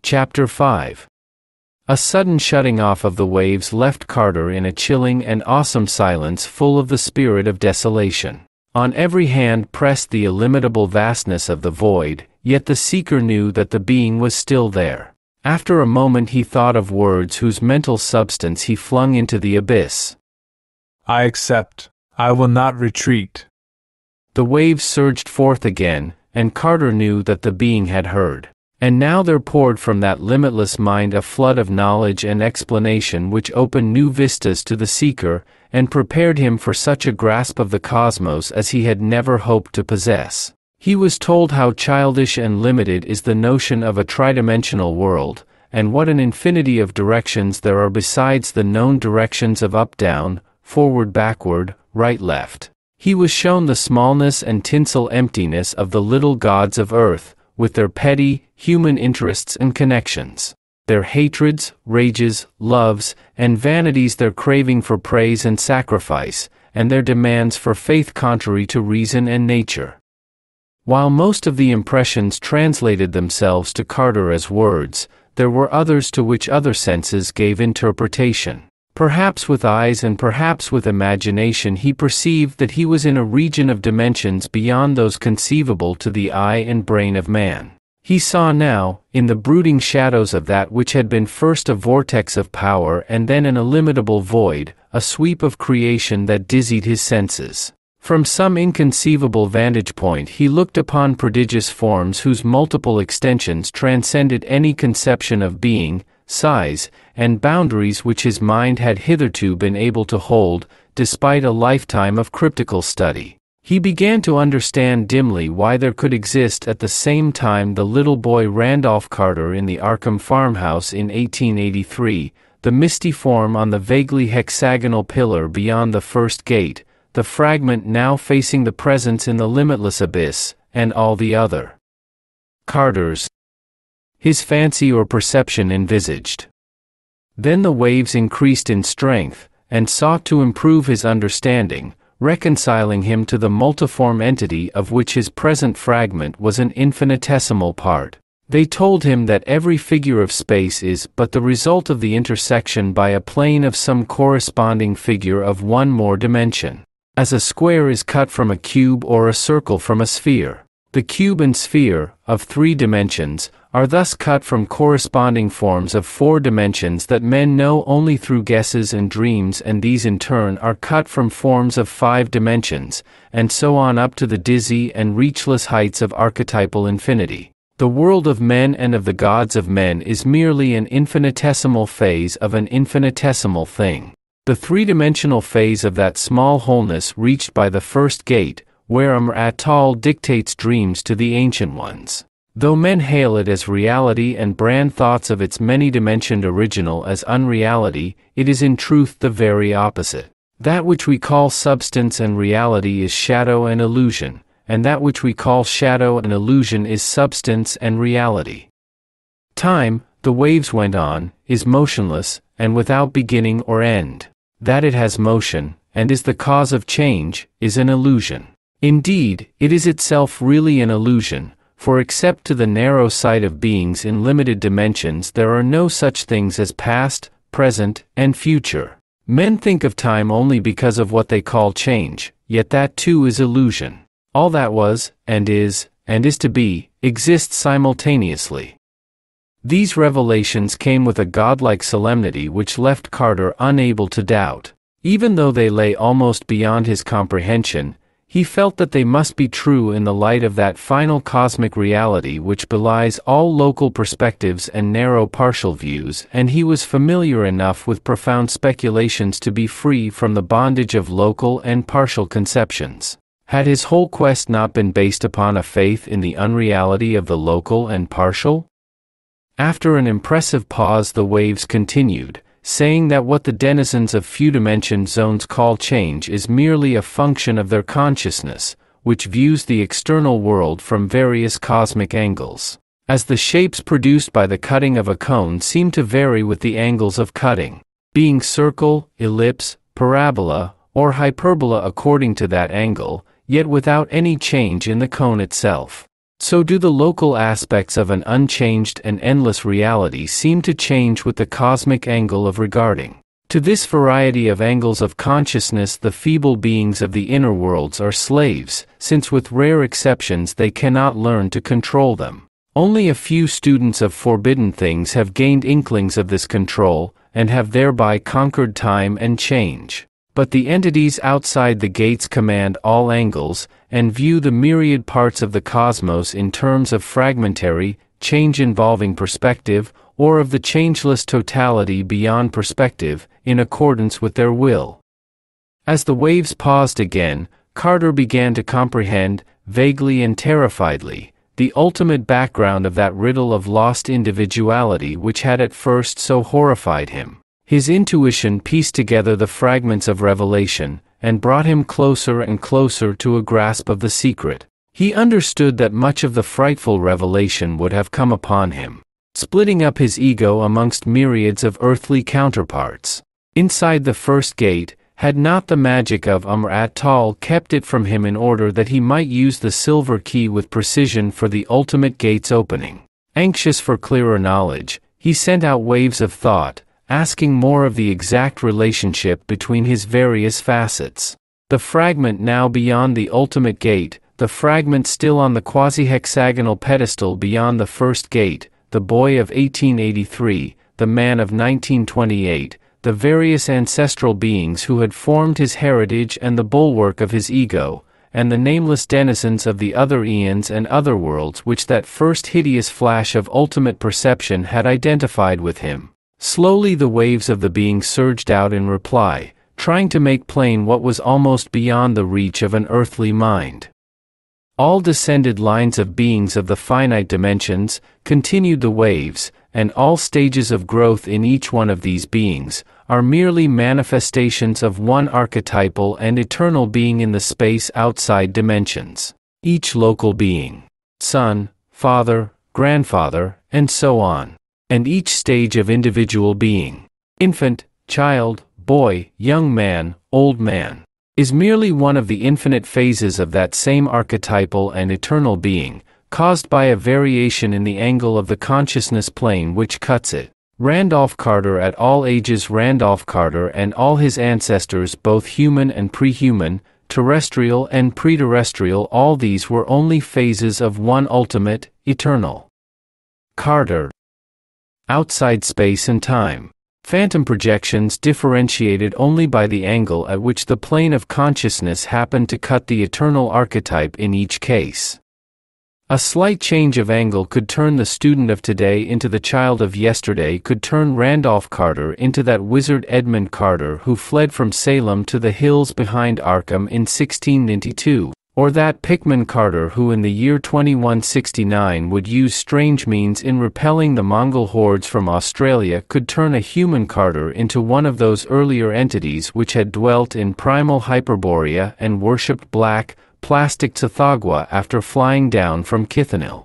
Chapter 5. A sudden shutting off of the waves left Carter in a chilling and awesome silence full of the spirit of desolation. On every hand pressed the illimitable vastness of the void, yet the seeker knew that the being was still there. After a moment he thought of words whose mental substance he flung into the abyss. I accept. I will not retreat. The waves surged forth again, and Carter knew that the being had heard. And now there poured from that limitless mind a flood of knowledge and explanation which opened new vistas to the seeker, and prepared him for such a grasp of the cosmos as he had never hoped to possess. He was told how childish and limited is the notion of a tridimensional world, and what an infinity of directions there are besides the known directions of up-down, forward-backward, right-left. He was shown the smallness and tinsel emptiness of the little gods of earth, with their petty, human interests and connections, their hatreds, rages, loves, and vanities, their craving for praise and sacrifice, and their demands for faith contrary to reason and nature. While most of the impressions translated themselves to Carter as words, there were others to which other senses gave interpretation. Perhaps with eyes and perhaps with imagination he perceived that he was in a region of dimensions beyond those conceivable to the eye and brain of man. He saw now, in the brooding shadows of that which had been first a vortex of power and then an illimitable void, a sweep of creation that dizzied his senses. From some inconceivable vantage point he looked upon prodigious forms whose multiple extensions transcended any conception of being, size, and boundaries which his mind had hitherto been able to hold, despite a lifetime of cryptical study. He began to understand dimly why there could exist at the same time the little boy Randolph Carter in the Arkham farmhouse in 1883, the misty form on the vaguely hexagonal pillar beyond the first gate, the fragment now facing the presence in the limitless abyss, and all the other Carters his fancy or perception envisaged. Then the waves increased in strength, and sought to improve his understanding, reconciling him to the multiform entity of which his present fragment was an infinitesimal part. They told him that every figure of space is but the result of the intersection by a plane of some corresponding figure of one more dimension. As a square is cut from a cube or a circle from a sphere, the cube and sphere, of 3 dimensions, are thus cut from corresponding forms of 4 dimensions that men know only through guesses and dreams, and these in turn are cut from forms of 5 dimensions, and so on up to the dizzy and reachless heights of archetypal infinity. The world of men and of the gods of men is merely an infinitesimal phase of an infinitesimal thing. The 3-dimensional phase of that small wholeness reached by the first gate, where Amr-at-Tal dictates dreams to the ancient ones. Though men hail it as reality and brand thoughts of its many-dimensioned original as unreality, it is in truth the very opposite. That which we call substance and reality is shadow and illusion, and that which we call shadow and illusion is substance and reality. Time, the waves went on, is motionless, and without beginning or end. That it has motion, and is the cause of change, is an illusion. Indeed, it is itself really an illusion, for except to the narrow sight of beings in limited dimensions there are no such things as past, present, and future. Men think of time only because of what they call change, yet that too is illusion. All that was, and is to be, exists simultaneously. These revelations came with a godlike solemnity which left Carter unable to doubt. Even though they lay almost beyond his comprehension, he felt that they must be true in the light of that final cosmic reality which belies all local perspectives and narrow partial views, and he was familiar enough with profound speculations to be free from the bondage of local and partial conceptions. Had his whole quest not been based upon a faith in the unreality of the local and partial? After an impressive pause the waves continued, saying that what the denizens of few-dimensioned zones call change is merely a function of their consciousness, which views the external world from various cosmic angles. As the shapes produced by the cutting of a cone seem to vary with the angles of cutting, being circle, ellipse, parabola, or hyperbola according to that angle, yet without any change in the cone itself. So do the local aspects of an unchanged and endless reality seem to change with the cosmic angle of regarding. To this variety of angles of consciousness the feeble beings of the inner worlds are slaves, since with rare exceptions they cannot learn to control them. Only a few students of forbidden things have gained inklings of this control, and have thereby conquered time and change. But the entities outside the gates command all angles, and view the myriad parts of the cosmos in terms of fragmentary, change-involving perspective, or of the changeless totality beyond perspective, in accordance with their will. As the waves paused again, Carter began to comprehend, vaguely and terrifiedly, the ultimate background of that riddle of lost individuality which had at first so horrified him. His intuition pieced together the fragments of revelation, and brought him closer and closer to a grasp of the secret. He understood that much of the frightful revelation would have come upon him, splitting up his ego amongst myriads of earthly counterparts. Inside the first gate, had not the magic of At-Tal kept it from him in order that he might use the silver key with precision for the ultimate gate's opening. Anxious for clearer knowledge, he sent out waves of thought, asking more of the exact relationship between his various facets. The fragment now beyond the ultimate gate, the fragment still on the quasi-hexagonal pedestal beyond the first gate, the boy of 1883, the man of 1928, the various ancestral beings who had formed his heritage and the bulwark of his ego, and the nameless denizens of the other eons and other worlds which that first hideous flash of ultimate perception had identified with him. Slowly the waves of the being surged out in reply, trying to make plain what was almost beyond the reach of an earthly mind. All descended lines of beings of the finite dimensions, continued the waves, and all stages of growth in each one of these beings, are merely manifestations of one archetypal and eternal being in the space outside dimensions. Each local being, son, father, grandfather, and so on. And each stage of individual being, infant, child, boy, young man, old man, is merely one of the infinite phases of that same archetypal and eternal being, caused by a variation in the angle of the consciousness plane which cuts it. Randolph Carter at all ages. Randolph Carter and all his ancestors, both human and pre-human, terrestrial and pre-terrestrial, all these were only phases of one ultimate, eternal Carter. Outside space and time. Phantom projections differentiated only by the angle at which the plane of consciousness happened to cut the eternal archetype in each case. A slight change of angle could turn the student of today into the child of yesterday, could turn Randolph Carter into that wizard Edmund Carter who fled from Salem to the hills behind Arkham in 1692. Or that Pickman Carter who in the year 2169 would use strange means in repelling the Mongol hordes from Australia, could turn a human Carter into one of those earlier entities which had dwelt in primal Hyperborea and worshipped black, plastic Tsathoggua after flying down from Cthulhu.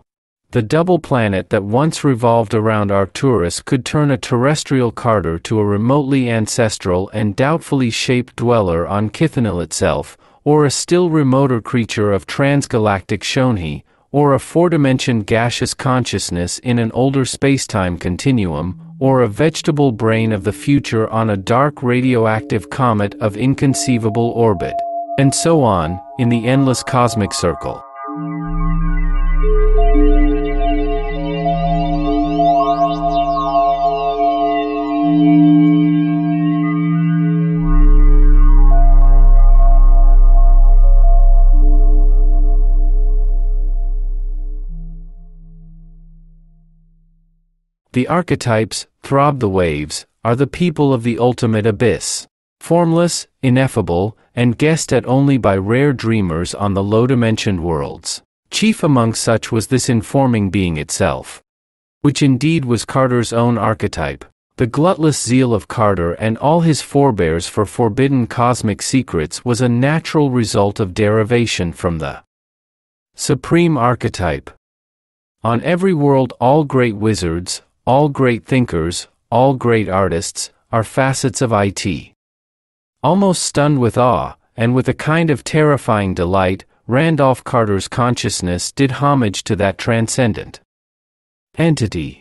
The double planet that once revolved around Arcturus could turn a terrestrial Carter to a remotely ancestral and doubtfully shaped dweller on Cthulhu itself, or a still remoter creature of transgalactic Shonhi, or a four-dimension gaseous consciousness in an older spacetime continuum, or a vegetable brain of the future on a dark radioactive comet of inconceivable orbit, and so on, in the endless cosmic circle. The archetypes, throb the waves, are the people of the ultimate abyss. Formless, ineffable, and guessed at only by rare dreamers on the low-dimensioned worlds. Chief among such was this informing being itself, which indeed was Carter's own archetype. The glutless zeal of Carter and all his forebears for forbidden cosmic secrets was a natural result of derivation from the supreme archetype. On every world all great wizards, all great thinkers, all great artists, are facets of it. Almost stunned with awe, and with a kind of terrifying delight, Randolph Carter's consciousness did homage to that transcendent entity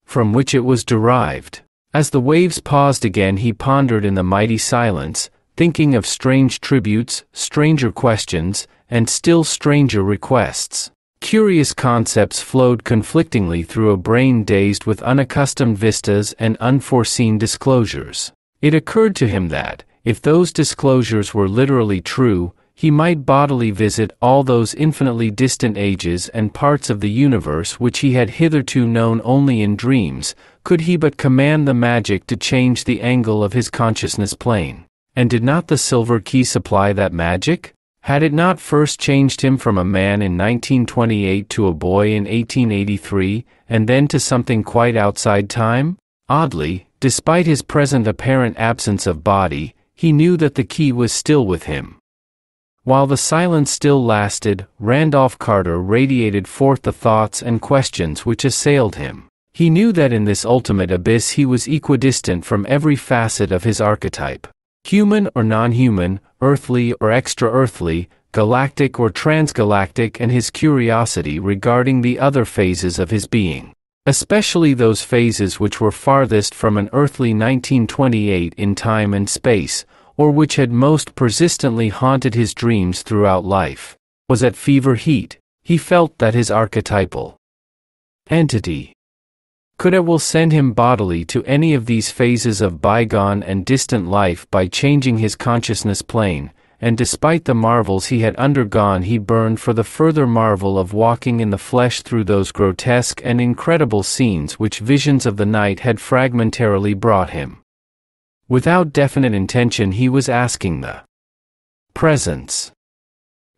from which it was derived. As the waves paused again, he pondered in the mighty silence, thinking of strange tributes, stranger questions, and still stranger requests. Curious concepts flowed conflictingly through a brain dazed with unaccustomed vistas and unforeseen disclosures. It occurred to him that, if those disclosures were literally true, he might bodily visit all those infinitely distant ages and parts of the universe which he had hitherto known only in dreams, could he but command the magic to change the angle of his consciousness plane. And did not the silver key supply that magic? Had it not first changed him from a man in 1928 to a boy in 1883, and then to something quite outside time? Oddly, despite his present apparent absence of body, he knew that the key was still with him. While the silence still lasted, Randolph Carter radiated forth the thoughts and questions which assailed him. He knew that in this ultimate abyss he was equidistant from every facet of his archetype. Human or non-human, earthly or extra-earthly, galactic or transgalactic, and his curiosity regarding the other phases of his being, especially those phases which were farthest from an earthly 1928 in time and space, or which had most persistently haunted his dreams throughout life, was at fever heat. He felt that his archetypal entity could at will send him bodily to any of these phases of bygone and distant life by changing his consciousness plane, and despite the marvels he had undergone, he burned for the further marvel of walking in the flesh through those grotesque and incredible scenes which visions of the night had fragmentarily brought him. Without definite intention, he was asking the presence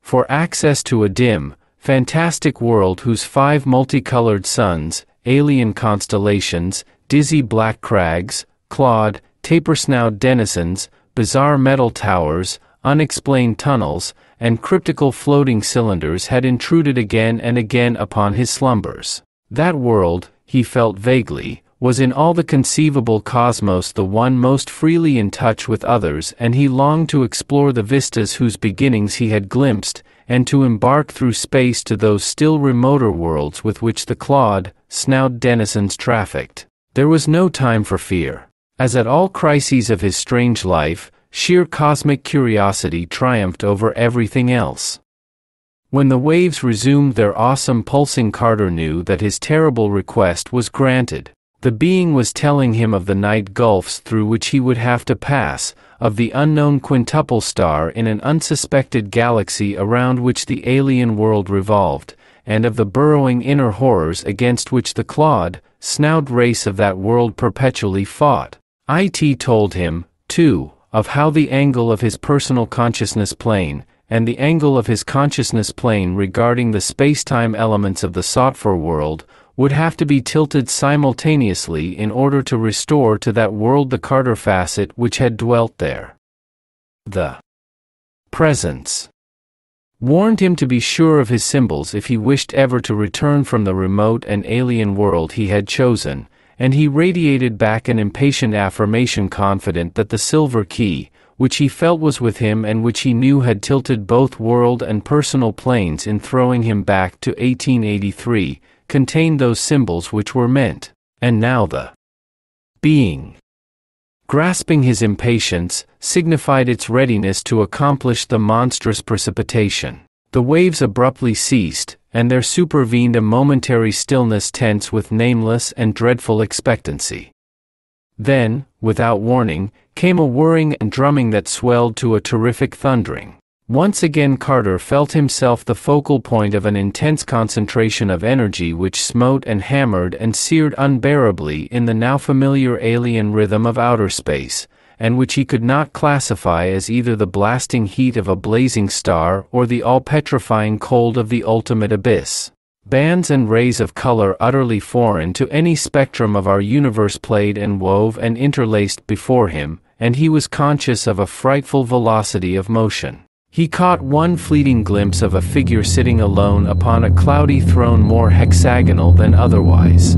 for access to a dim, fantastic world whose 5 multicolored suns, alien constellations, dizzy black crags, clawed, taper-snout denizens, bizarre metal towers, unexplained tunnels, and cryptical floating cylinders had intruded again and again upon his slumbers. That world, he felt vaguely, was in all the conceivable cosmos the one most freely in touch with others, and he longed to explore the vistas whose beginnings he had glimpsed, and to embark through space to those still remoter worlds with which the clawed, snout denizens trafficked. There was no time for fear. As at all crises of his strange life, sheer cosmic curiosity triumphed over everything else. When the waves resumed their awesome pulsing, Carter knew that his terrible request was granted. The being was telling him of the night gulfs through which he would have to pass, of the unknown quintuple star in an unsuspected galaxy around which the alien world revolved, and of the burrowing inner horrors against which the clawed, snout race of that world perpetually fought. It told him, too, of how the angle of his personal consciousness plane, and the angle of his consciousness plane regarding the space-time elements of the sought-for world, would have to be tilted simultaneously in order to restore to that world the Carter facet which had dwelt there. The presence warned him to be sure of his symbols if he wished ever to return from the remote and alien world he had chosen, and he radiated back an impatient affirmation, confident that the silver key, which he felt was with him and which he knew had tilted both world and personal planes in throwing him back to 1883, contained those symbols which were meant. And now the being, grasping his impatience, signified its readiness to accomplish the monstrous precipitation. The waves abruptly ceased, and there supervened a momentary stillness tense with nameless and dreadful expectancy. Then, without warning, came a whirring and drumming that swelled to a terrific thundering. Once again Carter felt himself the focal point of an intense concentration of energy which smote and hammered and seared unbearably in the now familiar alien rhythm of outer space, and which he could not classify as either the blasting heat of a blazing star or the all-petrifying cold of the ultimate abyss. Bands and rays of color utterly foreign to any spectrum of our universe played and wove and interlaced before him, and he was conscious of a frightful velocity of motion. He caught one fleeting glimpse of a figure sitting alone upon a cloudy throne more hexagonal than otherwise.